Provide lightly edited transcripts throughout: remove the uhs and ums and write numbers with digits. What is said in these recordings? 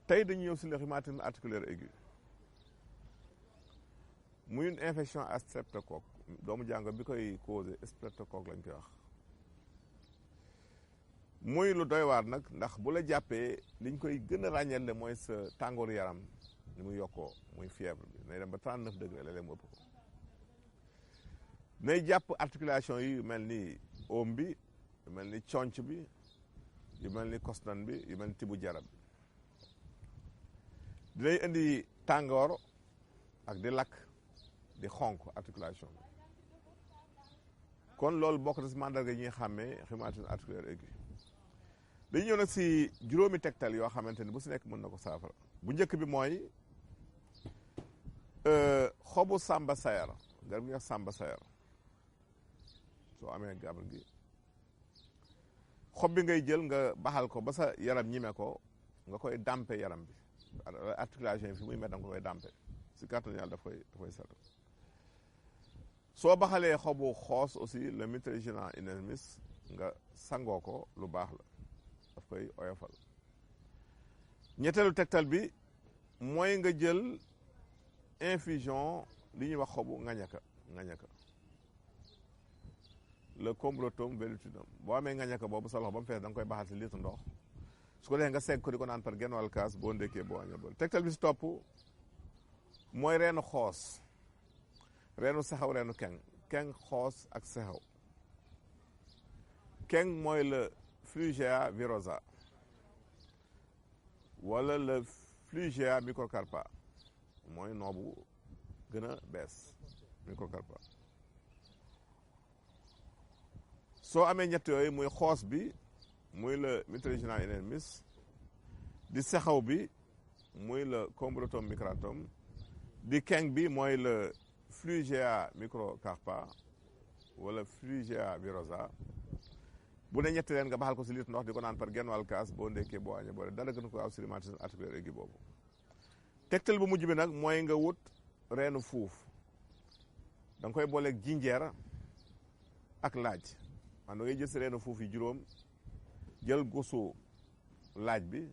tey dañu ñëw si le rhumatisme articulaire aigu muy une infection à streptocoque doomu jàngoro bi koy causé streptocoque lañ koy wax muy lu doy waar nag ndax bu la jàppee liñ koy gën a ràññeele mooy sa tàngooru yaram ni muy yokkoo muy fièvre bi nay dem ba 39 degré léeg-léeg mu ëpp ko nay jàpp articulation yi yu mel ni oom bi yu mel ni conc bi yu mel ni kostan bi yu mel ni tibu jarab dinay indi tàngoor ak di lakk di xonk articulation bi kon loolu bokk na si mandarga yi ñuy xàmmee rhumatisme articulaire aigu dañu ñëw nag si juróomi tegtal yoo xamante ni bu si nekk mën na ko saafara bu njëkk bi mooy xobu Samba sayar garab gi wax Samba sayar soo amee garab gi xob bi ngay jël nga baxal ko ba sa yaram ñime ko nga koy dampe yaram bi articulation yi fi muy met danga koy dampe si kàttan yàlla daf koy setal soo baxalee xobu xoos aussi le mitragyna inermis nga sangoo ko lu baax la daf koy oyofal ñetteelu tegtal bi mooy nga jël infusion li ñuy wax xobu ngañaka le combretum velutinum boo amee ngañaka boobu sa loxo ba mu fees da nga koy baxal si litre ndox su ko defee nga segg ko di ko naan par genn wàll kaas boo ndékkee boo añee bool tegtal bi si topp mooy reenu xoos reenu sexaw reenu keng xoos ak sexaw keng mooy le Flugea virosa wala le Flugea microcarpa mooy noobu gën a bees microcarpa soo amee ñett yooyu muy xoos bi muy le mitragyna inermis di sexaw bi muy le combretum micratum di keng bi mooy le Flugea microcarpa wala Flugea virosa bu ne ñetti leen nga baxal ko si litre ndox di ko naan par genn wàll kaas boo ndékkee boo añee boo dara gën ko aw si rhumatisme articulaire aigu boobu tegtal bu mujj bi nag mooy nga wut reenu fuuf da nga koy booleeg jinjeer ak laaj man da ngay jël si reenu fuuf yi juróom jël gusu laaj bi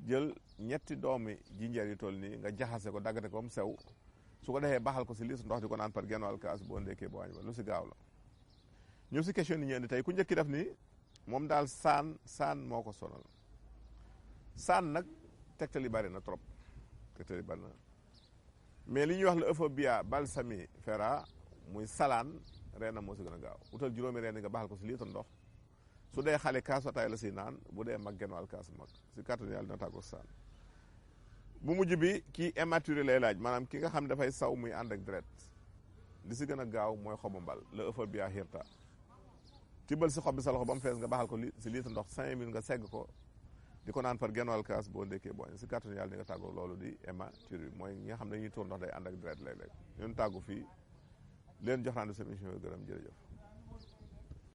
jël ñetti doomi jinjeer yi toll nii nga jaxase ko daggate ko mu sew su ko defee baxal ko si litre ndox di ko naan par genn wàll kaas boo ndékkee boo añee ba lu si gaaw la ñëw si question ni ñu indi tey ku njëkki def ni moom daal saan moo ko sonal saan nag tegtal yi bari na trop tegtal yi bari na mais li ñuy wax la euphorbia balsamifera muy salaan reenam moo si gën a gaaw utal juróomi reen yi nga baxal ko si litre ndox su dee xale kaasu ataay la si naan bu dee mag genn wàll kaas mag si kàttan yàlla dina tàggoo saan bu mujj bi kii immaturé lay laaj maanaam ki nga xam ne dafay saw muy ànd ak deret li si gën a gaaw mooy xobu mbal la euphorbia hirta tibbal si xob bi sa loxo ba mu fees nga baxal ko si litre ndox 5 minutes nga segg ko di ko naan par genn wàll kaas boo ndékkee boo añee si kàttan yàlla di nga tàggoo loolu di hématurie mooy ñi nga xam ne dañuy tuur ndox day ànd ak deret léeg-léeg ñun tàggu fii leen jox naan di seen émission yi gërëm jërëjëf